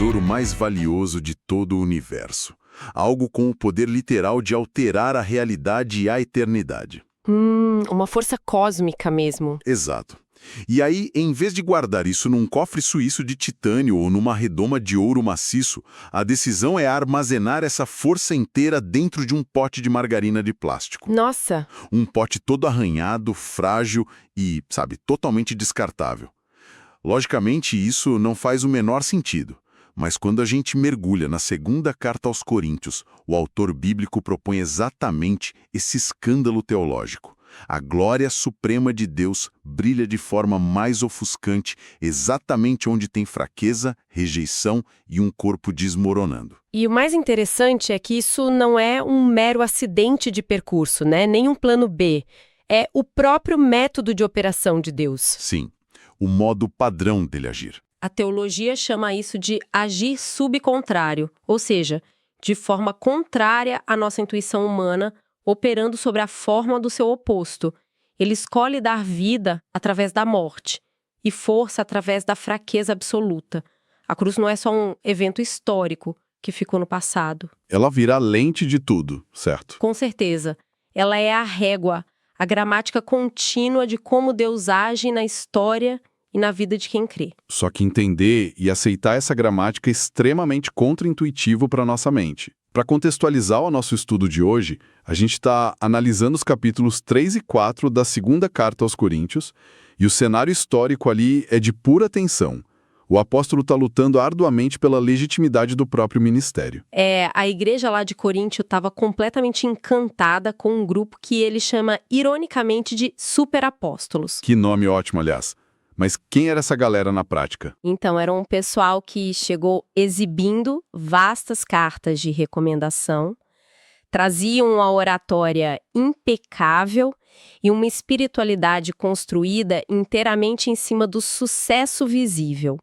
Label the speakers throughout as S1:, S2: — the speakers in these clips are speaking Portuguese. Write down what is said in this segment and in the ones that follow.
S1: tesouro mais valioso de todo o universo. Algo com o poder literal de alterar a realidade e a eternidade.
S2: Uma força cósmica mesmo.
S1: Exato. E aí, em vez de guardar isso num cofre suíço de titânio ou numa redoma de ouro maciço, a decisão é armazenar essa força inteira dentro de um pote de margarina de plástico.
S2: Nossa!
S1: Um pote todo arranhado, frágil e, totalmente descartável. Logicamente, isso não faz o menor sentido. Mas quando a gente mergulha na segunda carta aos Coríntios, o autor bíblico propõe exatamente esse escândalo teológico. A glória suprema de Deus brilha de forma mais ofuscante exatamente onde tem fraqueza, rejeição e um corpo desmoronando.
S2: E o mais interessante é que isso não é um mero acidente de percurso, né? Nem um plano B. É o próprio método de operação de Deus.
S1: Sim, o modo padrão dele agir.
S2: A teologia chama isso de agir subcontrário, ou seja, de forma contrária à nossa intuição humana, operando sobre a forma do seu oposto. Ele escolhe dar vida através da morte e força através da fraqueza absoluta. A cruz não é só um evento histórico que ficou no passado.
S1: Ela vira a lente de tudo, certo?
S2: Com certeza. Ela é a régua, a gramática contínua de como Deus age na história e na vida de quem crê.
S1: Só que entender e aceitar essa gramática é extremamente contraintuitivo para nossa mente. Para contextualizar o nosso estudo de hoje, a gente está analisando os capítulos 3 e 4 da segunda carta aos Coríntios, e o cenário histórico ali é de pura tensão. O apóstolo está lutando arduamente pela legitimidade do próprio ministério.
S2: A igreja lá de Coríntio estava completamente encantada com um grupo que ele chama, ironicamente, de superapóstolos.
S1: Que nome ótimo, aliás. Mas quem era essa galera na prática?
S2: Então, era um pessoal que chegou exibindo vastas cartas de recomendação, traziam uma oratória impecável e uma espiritualidade construída inteiramente em cima do sucesso visível.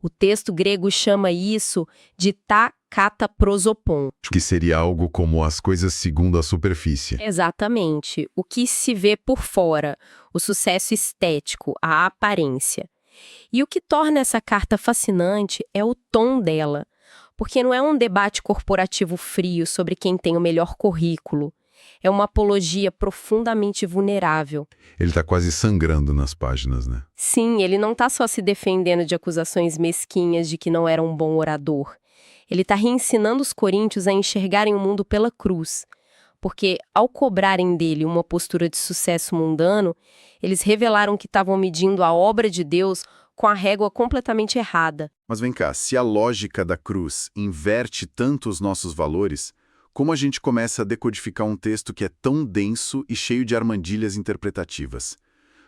S2: O texto grego chama isso de ta kata prosopon.
S1: Que seria algo como as coisas segundo a superfície.
S2: Exatamente. O que se vê por fora, o sucesso estético, a aparência. E o que torna essa carta fascinante é o tom dela, porque não é um debate corporativo frio sobre quem tem o melhor currículo. É uma apologia profundamente vulnerável.
S1: Ele está quase sangrando nas páginas, né?
S2: Sim, ele não está só se defendendo de acusações mesquinhas de que não era um bom orador. Ele está reensinando os coríntios a enxergarem o mundo pela cruz. Porque, ao cobrarem dele uma postura de sucesso mundano, eles revelaram que estavam medindo a obra de Deus com a régua completamente errada.
S1: Mas vem cá, se a lógica da cruz inverte tanto os nossos valores, como a gente começa a decodificar um texto que é tão denso e cheio de armadilhas interpretativas?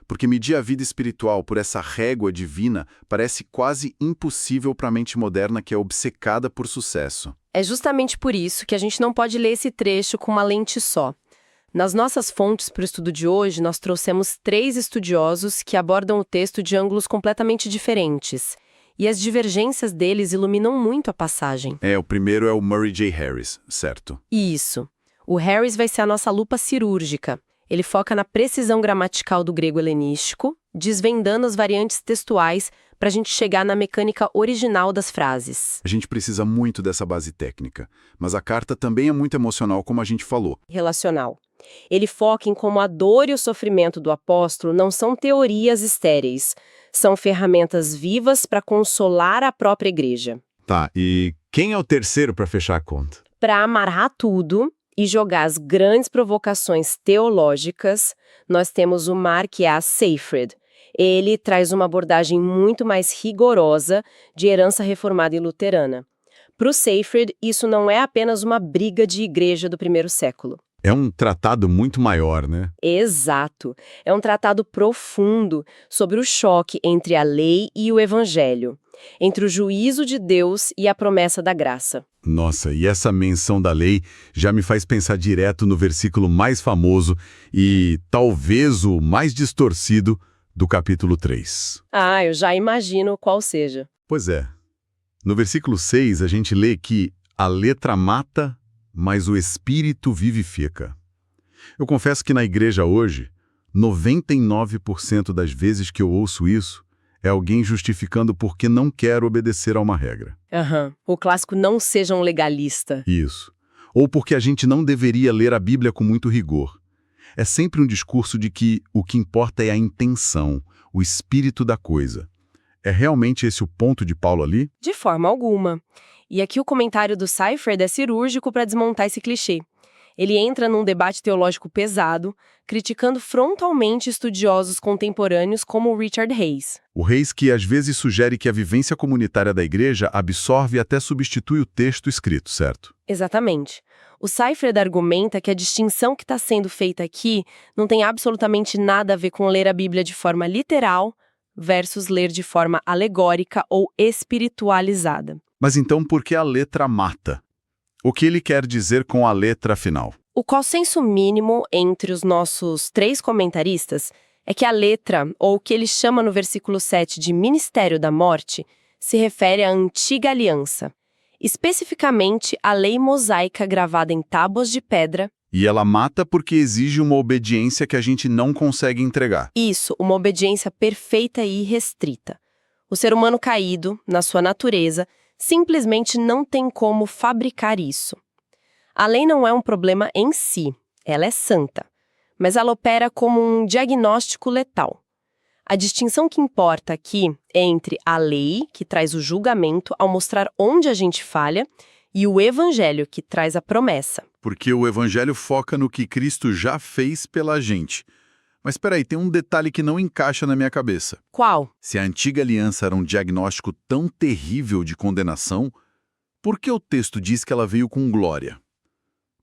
S1: Porque medir a vida espiritual por essa régua divina parece quase impossível para a mente moderna que é obcecada por sucesso.
S2: É justamente por isso que a gente não pode ler esse trecho com uma lente só. Nas nossas fontes para o estudo de hoje, nós trouxemos 3 estudiosos que abordam o texto de ângulos completamente diferentes. E as divergências deles iluminam muito a passagem.
S1: O primeiro é o Murray J. Harris, certo?
S2: Isso. O Harris vai ser a nossa lupa cirúrgica. Ele foca na precisão gramatical do grego helenístico, desvendando as variantes textuais para a gente chegar na mecânica original das frases.
S1: A gente precisa muito dessa base técnica, mas a carta também é muito emocional, como a gente falou.
S2: Relacional. Ele foca em como a dor e o sofrimento do apóstolo não são teorias estéreis, são ferramentas vivas para consolar a própria igreja.
S1: Tá, e quem é o terceiro para fechar a conta?
S2: Para amarrar tudo e jogar as grandes provocações teológicas, nós temos o Mark A. Seyfried. Ele traz uma abordagem muito mais rigorosa de herança reformada e luterana. Para o Seyfried, isso não é apenas uma briga de igreja do primeiro século.
S1: É um tratado muito maior, né?
S2: Exato. É um tratado profundo sobre o choque entre a lei e o evangelho, entre o juízo de Deus e a promessa da graça.
S1: Nossa, e essa menção da lei já me faz pensar direto no versículo mais famoso e talvez o mais distorcido do capítulo 3.
S2: Eu já imagino qual seja.
S1: Pois é. No versículo 6, a gente lê que a letra mata, mas o espírito vivifica. Eu confesso que na igreja hoje, 99% das vezes que eu ouço isso, É alguém justificando por que não quer obedecer a uma regra.
S2: Aham. O clássico não seja um legalista.
S1: Isso. Ou porque a gente não deveria ler a Bíblia com muito rigor. É sempre um discurso de que o que importa é a intenção, o espírito da coisa. É realmente esse o ponto de Paulo ali?
S2: De forma alguma. E aqui o comentário do Seifert é cirúrgico para desmontar esse clichê. Ele entra num debate teológico pesado, criticando frontalmente estudiosos contemporâneos como o Richard Hayes.
S1: O Reis que às vezes sugere que a vivência comunitária da igreja absorve e até substitui o texto escrito, certo?
S2: Exatamente. O Seifert argumenta que a distinção que está sendo feita aqui não tem absolutamente nada a ver com ler a Bíblia de forma literal versus ler de forma alegórica ou espiritualizada.
S1: Mas então por que a letra mata? O que ele quer dizer com a letra final?
S2: O consenso mínimo entre os nossos 3 comentaristas é que a letra, ou o que ele chama no versículo 7 de ministério da morte, se refere à antiga aliança, especificamente à lei mosaica gravada em tábuas de pedra.
S1: E ela mata porque exige uma obediência que a gente não consegue entregar.
S2: Isso, uma obediência perfeita e irrestrita. O ser humano caído, na sua natureza, simplesmente não tem como fabricar isso. A lei não é um problema em si, ela é santa, mas ela opera como um diagnóstico letal. A distinção que importa aqui é entre a lei, que traz o julgamento ao mostrar onde a gente falha, e o evangelho, que traz a promessa.
S1: Porque o evangelho foca no que Cristo já fez pela gente. Mas peraí, tem um detalhe que não encaixa na minha cabeça.
S2: Qual?
S1: Se a antiga aliança era um diagnóstico tão terrível de condenação, por que o texto diz que ela veio com glória?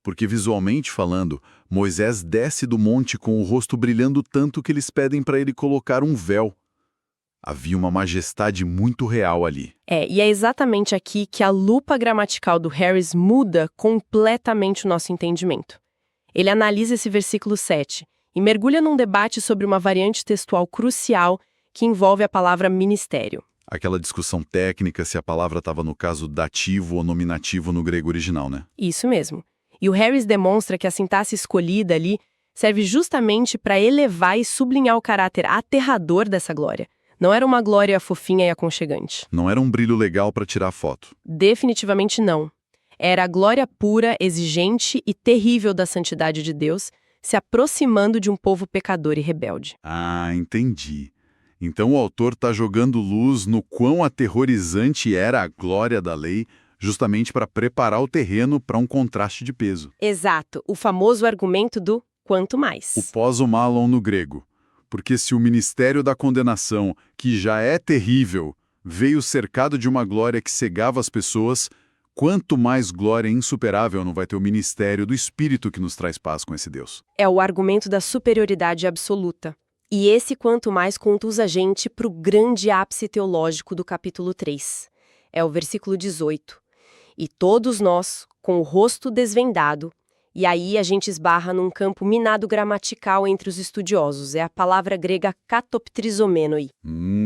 S1: Porque visualmente falando, Moisés desce do monte com o rosto brilhando tanto que eles pedem para ele colocar um véu. Havia uma majestade muito real ali.
S2: E é exatamente aqui que a lupa gramatical do Harris muda completamente o nosso entendimento. Ele analisa esse versículo 7 e mergulha num debate sobre uma variante textual crucial que envolve a palavra ministério.
S1: Aquela discussão técnica se a palavra estava no caso dativo ou nominativo no grego original, né?
S2: Isso mesmo. E o Harris demonstra que a sintaxe escolhida ali serve justamente para elevar e sublinhar o caráter aterrador dessa glória. Não era uma glória fofinha e aconchegante.
S1: Não era um brilho legal para tirar foto.
S2: Definitivamente não. Era a glória pura, exigente e terrível da santidade de Deus, se aproximando de um povo pecador e rebelde.
S1: Ah, entendi. Então o autor está jogando luz no quão aterrorizante era a glória da lei, justamente para preparar o terreno para um contraste de peso.
S2: Exato, o famoso argumento do quanto mais.
S1: O posomalon no grego. Porque se o ministério da condenação, que já é terrível, veio cercado de uma glória que cegava as pessoas, quanto mais glória insuperável não vai ter o ministério do Espírito que nos traz paz com esse Deus.
S2: É o argumento da superioridade absoluta. E esse quanto mais conduz a gente para o grande ápice teológico do capítulo 3. É o versículo 18. E todos nós, com o rosto desvendado, e aí a gente esbarra num campo minado gramatical entre os estudiosos, é a palavra grega katoptrizomenoi.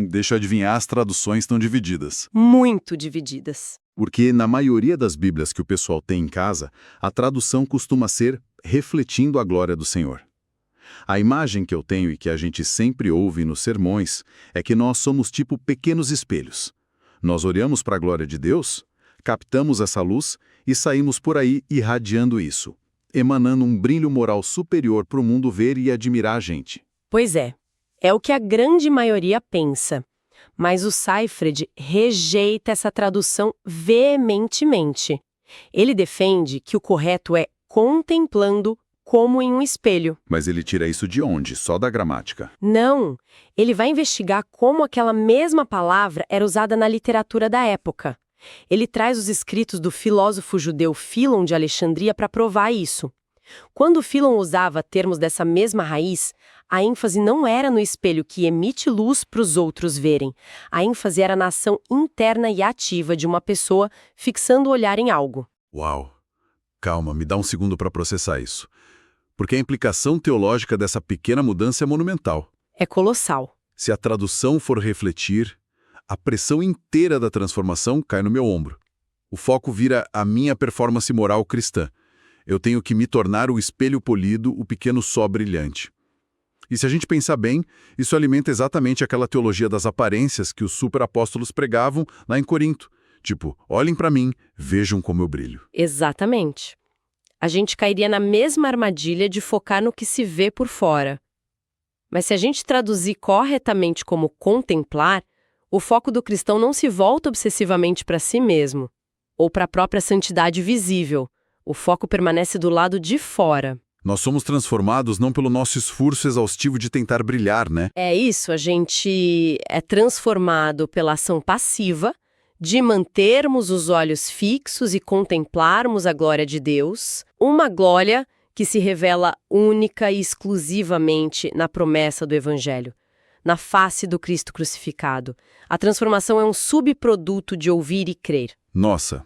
S1: Deixa eu adivinhar, as traduções estão divididas.
S2: Muito divididas.
S1: Porque na maioria das Bíblias que o pessoal tem em casa, a tradução costuma ser refletindo a glória do Senhor. A imagem que eu tenho e que a gente sempre ouve nos sermões é que nós somos tipo pequenos espelhos. Nós olhamos para a glória de Deus, captamos essa luz e saímos por aí irradiando isso, emanando um brilho moral superior para o mundo ver e admirar a gente.
S2: Pois é o que a grande maioria pensa. Mas o Seifert rejeita essa tradução veementemente. Ele defende que o correto é contemplando como em um espelho.
S1: Mas ele tira isso de onde? Só da gramática?
S2: Não, ele vai investigar como aquela mesma palavra era usada na literatura da época. Ele traz os escritos do filósofo judeu Fílon de Alexandria para provar isso. Quando Fílon usava termos dessa mesma raiz, a ênfase não era no espelho que emite luz para os outros verem. A ênfase era na ação interna e ativa de uma pessoa fixando o olhar em algo.
S1: Uau! Calma, me dá um segundo para processar isso. Porque a implicação teológica dessa pequena mudança é monumental.
S2: É colossal.
S1: Se a tradução for refletir, a pressão inteira da transformação cai no meu ombro. O foco vira a minha performance moral cristã. Eu tenho que me tornar o espelho polido, o pequeno sol brilhante. E se a gente pensar bem, isso alimenta exatamente aquela teologia das aparências que os superapóstolos pregavam lá em Corinto. Tipo, olhem para mim, vejam como eu brilho.
S2: Exatamente. A gente cairia na mesma armadilha de focar no que se vê por fora. Mas se a gente traduzir corretamente como contemplar, o foco do cristão não se volta obsessivamente para si mesmo, ou para a própria santidade visível. O foco permanece do lado de fora.
S1: Nós somos transformados não pelo nosso esforço exaustivo de tentar brilhar, né?
S2: É isso, a gente é transformado pela ação passiva de mantermos os olhos fixos e contemplarmos a glória de Deus, uma glória que se revela única e exclusivamente na promessa do Evangelho, na face do Cristo crucificado. A transformação é um subproduto de ouvir e crer.
S1: Nossa,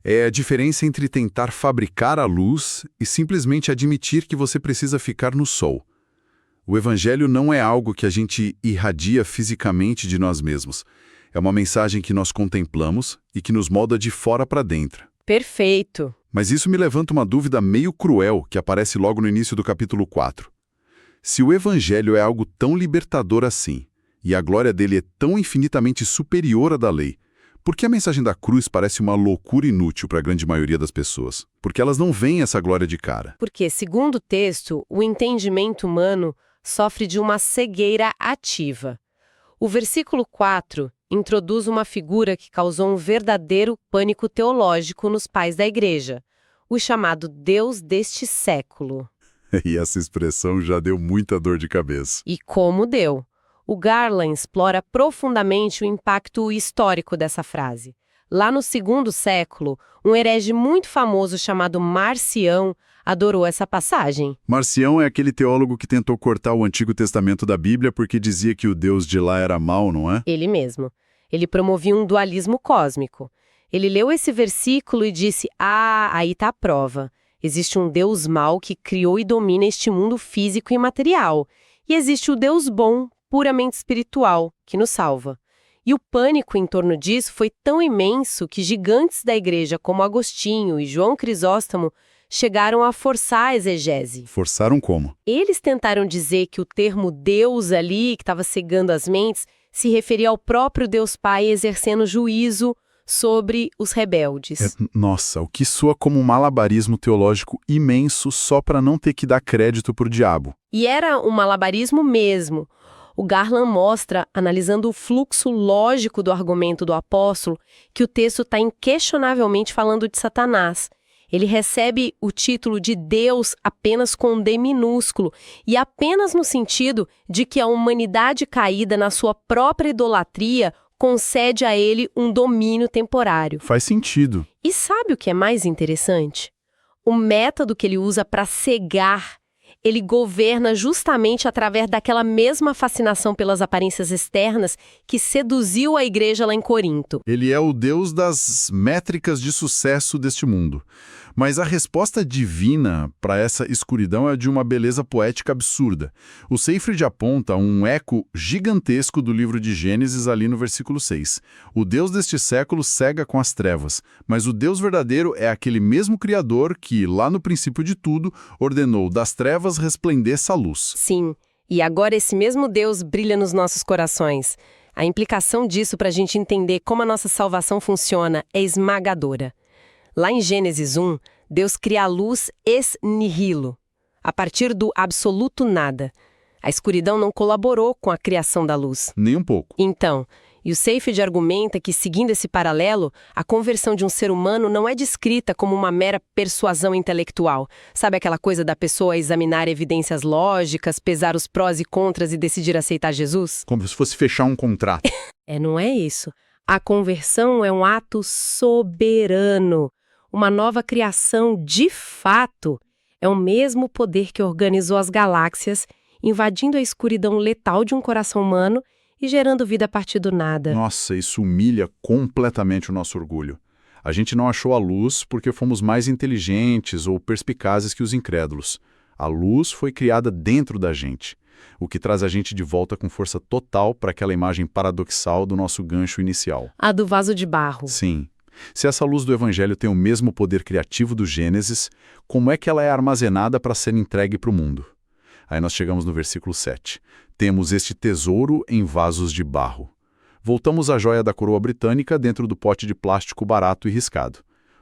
S1: é a diferença entre tentar fabricar a luz e simplesmente admitir que você precisa ficar no sol. O Evangelho não é algo que a gente irradia fisicamente de nós mesmos. É uma mensagem que nós contemplamos e que nos molda de fora para dentro.
S2: Perfeito.
S1: Mas isso me levanta uma dúvida meio cruel que aparece logo no início do capítulo 4. Se o Evangelho é algo tão libertador assim, e a glória dele é tão infinitamente superior à da lei, por que a mensagem da cruz parece uma loucura inútil para a grande maioria das pessoas? Porque elas não veem essa glória de cara.
S2: Porque, segundo o texto, o entendimento humano sofre de uma cegueira ativa. O versículo 4 introduz uma figura que causou um verdadeiro pânico teológico nos pais da igreja, o chamado Deus deste século.
S1: E essa expressão já deu muita dor de cabeça.
S2: E como deu? O Garland explora profundamente o impacto histórico dessa frase. Lá no 2º século, um herege muito famoso chamado Marcião adorou essa passagem.
S1: Marcião é aquele teólogo que tentou cortar o Antigo Testamento da Bíblia porque dizia que o Deus de lá era mau, não é?
S2: Ele mesmo. Ele promovia um dualismo cósmico. Ele leu esse versículo e disse: aí tá a prova. Existe um Deus mau que criou e domina este mundo físico e material. E existe o Deus bom, puramente espiritual, que nos salva. E o pânico em torno disso foi tão imenso que gigantes da igreja como Agostinho e João Crisóstomo chegaram a forçar a exegese.
S1: Forçaram como?
S2: Eles tentaram dizer que o termo Deus ali, que estava cegando as mentes, se referia ao próprio Deus Pai exercendo juízo sobre os rebeldes.
S1: Nossa, o que soa como um malabarismo teológico imenso só para não ter que dar crédito pro diabo.
S2: E era um malabarismo mesmo. O Garland mostra, analisando o fluxo lógico do argumento do apóstolo, que o texto está inquestionavelmente falando de Satanás. Ele recebe o título de Deus apenas com D minúsculo e apenas no sentido de que a humanidade caída na sua própria idolatria concede a ele um domínio temporário.
S1: Faz sentido.
S2: E sabe o que é mais interessante? O método que ele usa para cegar, ele governa justamente através daquela mesma fascinação pelas aparências externas que seduziu a igreja lá em Corinto.
S1: Ele é o Deus das métricas de sucesso deste mundo. Mas a resposta divina para essa escuridão é de uma beleza poética absurda. O Seyfried aponta um eco gigantesco do livro de Gênesis ali no versículo 6. O Deus deste século cega com as trevas, mas o Deus verdadeiro é aquele mesmo Criador que, lá no princípio de tudo, ordenou das trevas resplandeça a luz.
S2: Sim, e agora esse mesmo Deus brilha nos nossos corações. A implicação disso para a gente entender como a nossa salvação funciona é esmagadora. Lá em Gênesis 1, Deus cria a luz ex nihilo, a partir do absoluto nada. A escuridão não colaborou com a criação da luz.
S1: Nem um pouco.
S2: Então, e o Seyfried argumenta que, seguindo esse paralelo, a conversão de um ser humano não é descrita como uma mera persuasão intelectual. Sabe aquela coisa da pessoa examinar evidências lógicas, pesar os prós e contras e decidir aceitar Jesus?
S1: Como se fosse fechar um contrato.
S2: Não é isso. A conversão é um ato soberano. Uma nova criação de fato. É o mesmo poder que organizou as galáxias, invadindo a escuridão letal de um coração humano e gerando vida a partir do nada.
S1: Nossa, isso humilha completamente o nosso orgulho. A gente não achou a luz porque fomos mais inteligentes ou perspicazes que os incrédulos. A luz foi criada dentro da gente, o que traz a gente de volta com força total para aquela imagem paradoxal do nosso gancho inicial.
S2: A do vaso de barro.
S1: Sim. Se essa luz do Evangelho tem o mesmo poder criativo do Gênesis, como é que ela é armazenada para ser entregue para o mundo? Aí nós chegamos no versículo 7. Temos este tesouro em vasos de barro. Voltamos à joia da coroa britânica dentro do pote de plástico barato e riscado.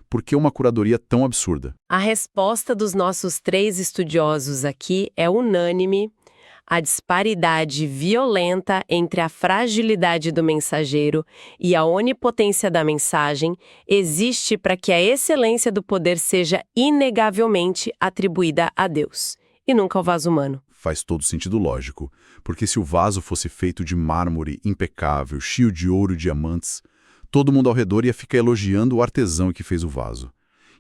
S1: Por que uma curadoria tão absurda?
S2: A resposta dos nossos 3 estudiosos aqui é unânime. A disparidade violenta entre a fragilidade do mensageiro e a onipotência da mensagem existe para que a excelência do poder seja inegavelmente atribuída a Deus, e nunca ao vaso humano.
S1: Faz todo sentido lógico, porque se o vaso fosse feito de mármore impecável, cheio de ouro e diamantes, todo mundo ao redor ia ficar elogiando o artesão que fez o vaso.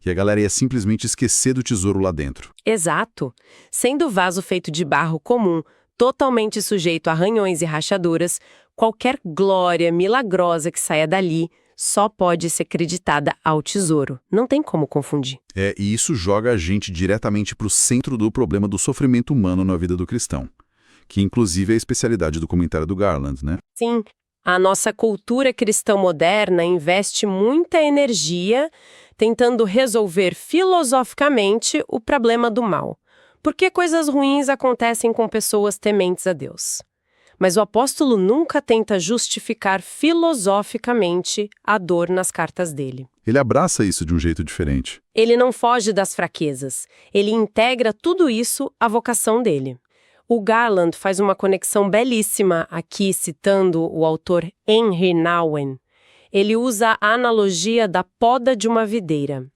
S1: E a galera ia simplesmente esquecer do tesouro lá dentro.
S2: Exato. Sendo o vaso feito de barro comum, totalmente sujeito a arranhões e rachaduras, qualquer glória milagrosa que saia dali só pode ser creditada ao tesouro. Não tem como confundir.
S1: E isso joga a gente diretamente para o centro do problema do sofrimento humano na vida do cristão, que inclusive é a especialidade do comentário do Garland, né?
S2: Sim, a nossa cultura cristã moderna investe muita energia tentando resolver filosoficamente o problema do mal. Por que coisas ruins acontecem com pessoas tementes a Deus? Mas o apóstolo nunca tenta justificar filosoficamente a dor nas cartas dele.
S1: Ele abraça isso de um jeito diferente.
S2: Ele não foge das fraquezas. Ele integra tudo isso à vocação dele. O Garland faz uma conexão belíssima aqui, citando o autor Henry Nouwen. Ele usa a analogia da poda de uma videira.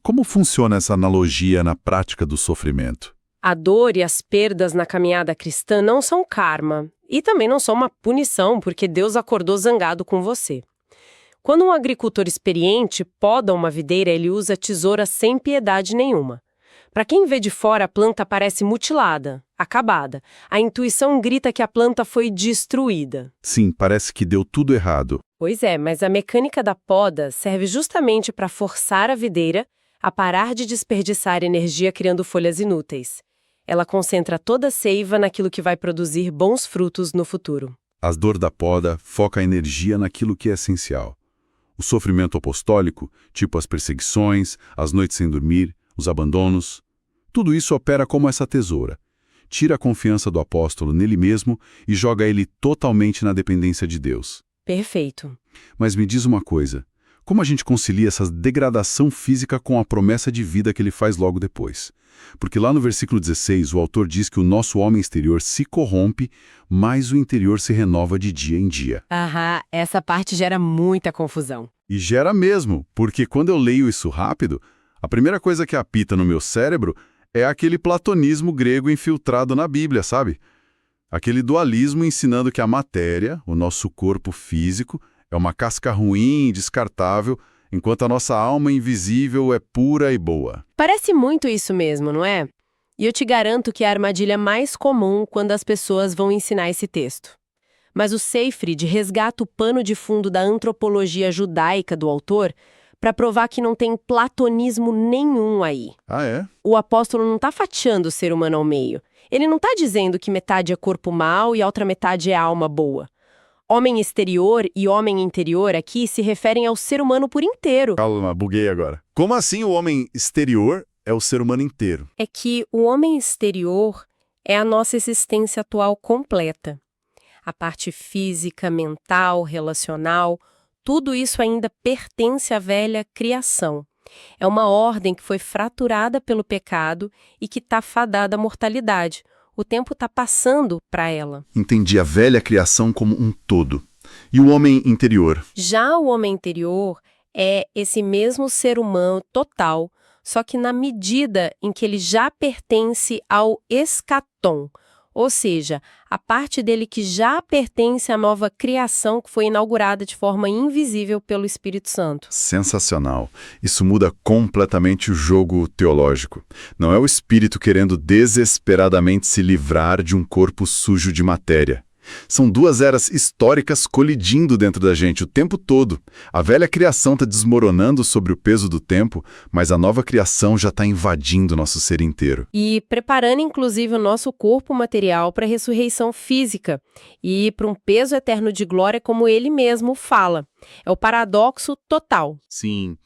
S1: Como funciona essa analogia na prática do sofrimento?
S2: A dor e as perdas na caminhada cristã não são karma, e também não são uma punição porque Deus acordou zangado com você. Quando um agricultor experiente poda uma videira, ele usa tesoura sem piedade nenhuma. Para quem vê de fora, a planta parece mutilada, acabada. A intuição grita que a planta foi destruída.
S1: Sim, parece que deu tudo errado.
S2: Pois é, mas a mecânica da poda serve justamente para forçar a videira a parar de desperdiçar energia criando folhas inúteis. Ela concentra toda a seiva naquilo que vai produzir bons frutos no futuro.
S1: A dor da poda foca a energia naquilo que é essencial. O sofrimento apostólico, tipo as perseguições, as noites sem dormir, os abandonos, tudo isso opera como essa tesoura. Tira a confiança do apóstolo nele mesmo e joga ele totalmente na dependência de Deus.
S2: Perfeito.
S1: Mas me diz uma coisa, como a gente concilia essa degradação física com a promessa de vida que ele faz logo depois? Porque lá no versículo 16, o autor diz que o nosso homem exterior se corrompe, mas o interior se renova de dia em dia.
S2: Essa parte gera muita confusão.
S1: E gera mesmo, porque quando eu leio isso rápido, a primeira coisa que apita no meu cérebro é aquele platonismo grego infiltrado na Bíblia, sabe? Aquele dualismo ensinando que a matéria, o nosso corpo físico, é uma casca ruim e descartável, enquanto a nossa alma invisível é pura e boa.
S2: Parece muito isso mesmo, não é? E eu te garanto que é a armadilha mais comum quando as pessoas vão ensinar esse texto. Mas o Seyfried resgata o pano de fundo da antropologia judaica do autor para provar que não tem platonismo nenhum aí.
S1: Ah, é?
S2: O apóstolo não está fatiando o ser humano ao meio. Ele não está dizendo que metade é corpo mau e a outra metade é alma boa. Homem exterior e homem interior aqui se referem ao ser humano por inteiro.
S1: Calma, buguei agora. Como assim o homem exterior é o ser humano inteiro?
S2: É que o homem exterior é a nossa existência atual completa. A parte física, mental, relacional, tudo isso ainda pertence à velha criação. É uma ordem que foi fraturada pelo pecado e que está fadada à mortalidade. O tempo está passando para ela.
S1: Entendi a velha criação como um todo. E o homem interior?
S2: Já o homem interior é esse mesmo ser humano total, só que na medida em que ele já pertence ao escatom, ou seja, a parte dele que já pertence à nova criação que foi inaugurada de forma invisível pelo Espírito Santo.
S1: Sensacional. Isso muda completamente o jogo teológico. Não é o espírito querendo desesperadamente se livrar de um corpo sujo de matéria. São duas eras históricas colidindo dentro da gente o tempo todo. A velha criação está desmoronando sobre o peso do tempo, mas a nova criação já está invadindo nosso ser inteiro.
S2: E preparando, inclusive, o nosso corpo material para a ressurreição física e para um peso eterno de glória, como ele mesmo fala. É o paradoxo total.
S1: Sim.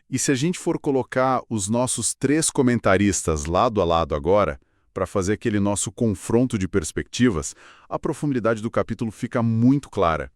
S1: E se a gente for colocar os nossos 3 comentaristas lado a lado agora, para fazer aquele nosso confronto de perspectivas, a profundidade do capítulo fica muito clara.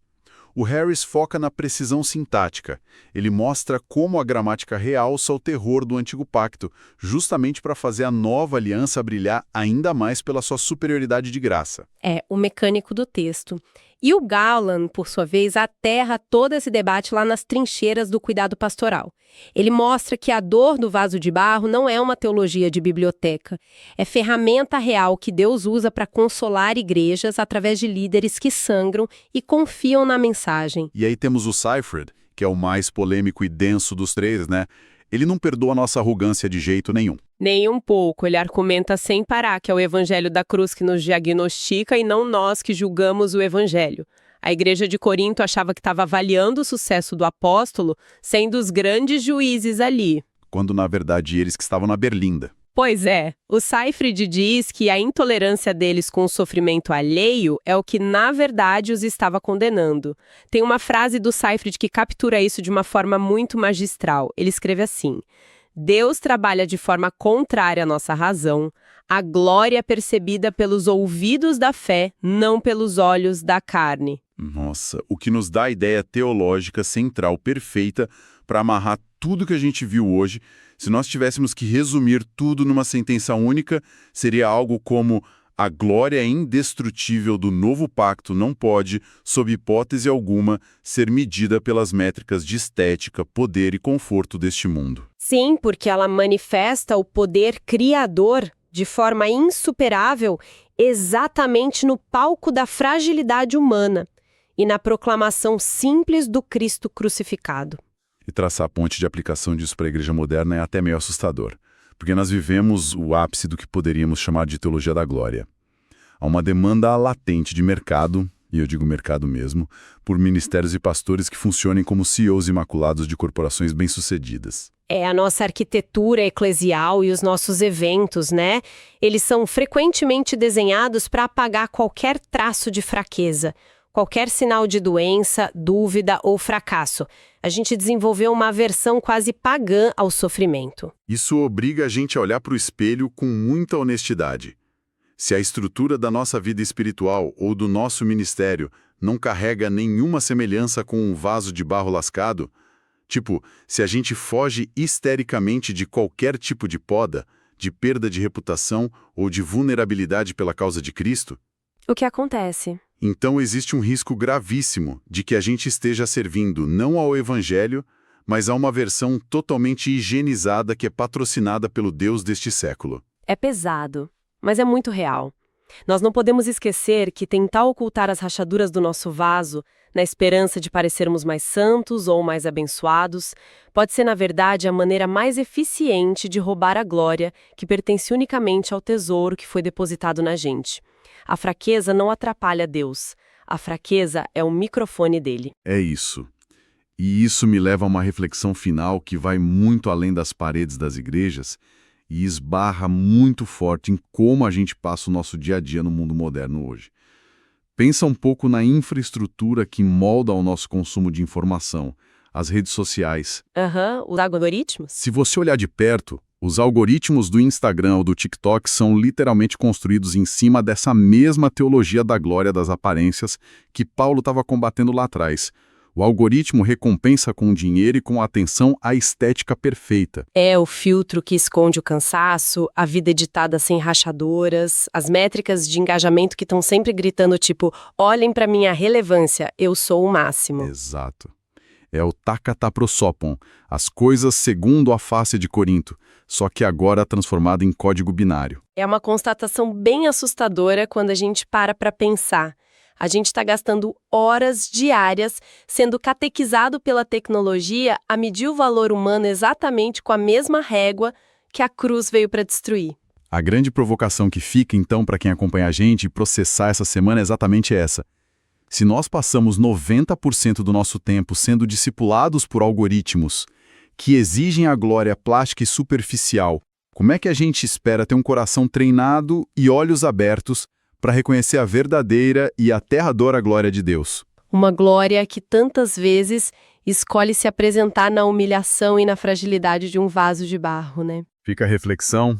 S1: O Harris foca na precisão sintática. Ele mostra como a gramática realça o terror do Antigo Pacto, justamente para fazer a nova aliança brilhar ainda mais pela sua superioridade de graça.
S2: É, o mecânico do texto. E o Gowland, por sua vez, aterra todo esse debate lá nas trincheiras do cuidado pastoral. Ele mostra que a dor do vaso de barro não é uma teologia de biblioteca, é ferramenta real que Deus usa para consolar igrejas através de líderes que sangram e confiam na mensagem.
S1: E aí temos o Seifert, que é o mais polêmico e denso dos três, né? Ele não perdoa a nossa arrogância de jeito nenhum.
S2: Nem um pouco, ele argumenta sem parar que é o evangelho da cruz que nos diagnostica e não nós que julgamos o evangelho. A igreja de Corinto achava que estava avaliando o sucesso do apóstolo, sendo os grandes juízes ali.
S1: Quando, na verdade, eles que estavam na berlinda.
S2: Pois é, o Seifert diz que a intolerância deles com o sofrimento alheio é o que, na verdade, os estava condenando. Tem uma frase do Seifert que captura isso de uma forma muito magistral. Ele escreve assim: Deus trabalha de forma contrária à nossa razão. A glória é percebida pelos ouvidos da fé, não pelos olhos da carne.
S1: Nossa, o que nos dá a ideia teológica central perfeita para amarrar tudo que a gente viu hoje. Se nós tivéssemos que resumir tudo numa sentença única, seria algo como: a glória indestrutível do novo pacto não pode, sob hipótese alguma, ser medida pelas métricas de estética, poder e conforto deste mundo.
S2: Sim, porque ela manifesta o poder criador de forma insuperável exatamente no palco da fragilidade humana e na proclamação simples do Cristo crucificado.
S1: E traçar a ponte de aplicação disso para a igreja moderna é até meio assustador, porque nós vivemos o ápice do que poderíamos chamar de teologia da glória. Há uma demanda latente de mercado, e eu digo mercado mesmo, por ministérios e pastores que funcionem como CEOs imaculados de corporações bem-sucedidas.
S2: É a nossa arquitetura eclesial e os nossos eventos, né? Eles são frequentemente desenhados para apagar qualquer traço de fraqueza, qualquer sinal de doença, dúvida ou fracasso. A gente desenvolveu uma aversão quase pagã ao sofrimento.
S1: Isso obriga a gente a olhar para o espelho com muita honestidade. Se a estrutura da nossa vida espiritual ou do nosso ministério não carrega nenhuma semelhança com um vaso de barro lascado, tipo, se a gente foge histericamente de qualquer tipo de poda, de perda de reputação ou de vulnerabilidade pela causa de Cristo,
S2: O que acontece?
S1: então existe um risco gravíssimo de que a gente esteja servindo não ao Evangelho, mas a uma versão totalmente higienizada que é patrocinada pelo Deus deste século.
S2: É pesado, mas é muito real. Nós não podemos esquecer que tentar ocultar as rachaduras do nosso vaso, na esperança de parecermos mais santos ou mais abençoados, pode ser, na verdade, a maneira mais eficiente de roubar a glória que pertence unicamente ao tesouro que foi depositado na gente. A fraqueza não atrapalha Deus. A fraqueza é o microfone dele.
S1: É isso. E isso me leva a uma reflexão final que vai muito além das paredes das igrejas e esbarra muito forte em como a gente passa o nosso dia a dia no mundo moderno hoje. Pensa um pouco na infraestrutura que molda o nosso consumo de informação, as redes sociais.
S2: Os algoritmos?
S1: Se você olhar de perto, os algoritmos do Instagram ou do TikTok são literalmente construídos em cima dessa mesma teologia da glória das aparências que Paulo estava combatendo lá atrás. O algoritmo recompensa com dinheiro e com atenção a estética perfeita.
S2: É o filtro que esconde o cansaço, a vida editada sem rachaduras, as métricas de engajamento que estão sempre gritando tipo, olhem para minha relevância, eu sou o máximo.
S1: Exato. É o takataprosopon, as coisas segundo a face de Corinto, só que agora transformado em código binário.
S2: É uma constatação bem assustadora quando a gente para pensar. A gente está gastando horas diárias sendo catequizado pela tecnologia a medir o valor humano exatamente com a mesma régua que a cruz veio para destruir.
S1: A grande provocação que fica, então, para quem acompanha a gente e processar essa semana é exatamente essa. Se nós passamos 90% do nosso tempo sendo discipulados por algoritmos que exigem a glória plástica e superficial, como é que a gente espera ter um coração treinado e olhos abertos para reconhecer a verdadeira e aterradora glória de Deus?
S2: Uma glória que tantas vezes escolhe se apresentar na humilhação e na fragilidade de um vaso de barro, né?
S1: Fica a reflexão.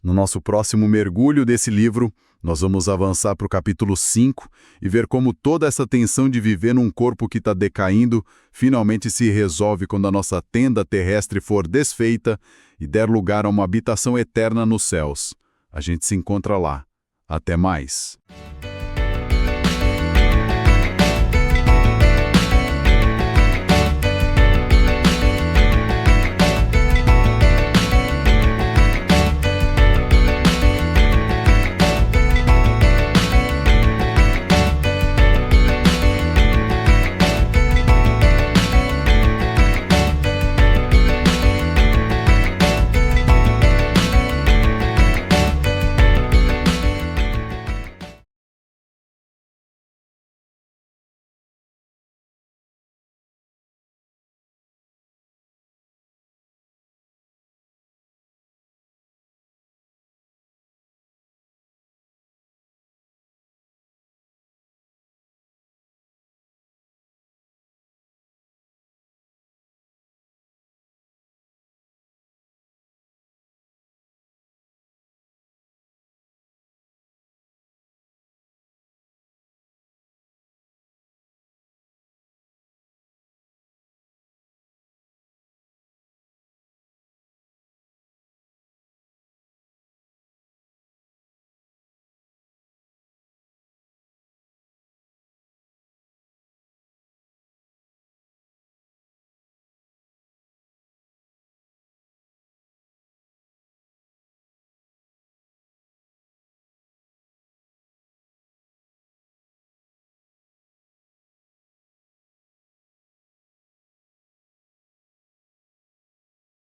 S1: No nosso próximo mergulho desse livro, nós vamos avançar para o capítulo 5 e ver como toda essa tensão de viver num corpo que está decaindo finalmente se resolve quando a nossa tenda terrestre for desfeita e der lugar a uma habitação eterna nos céus. A gente se encontra lá. Até mais!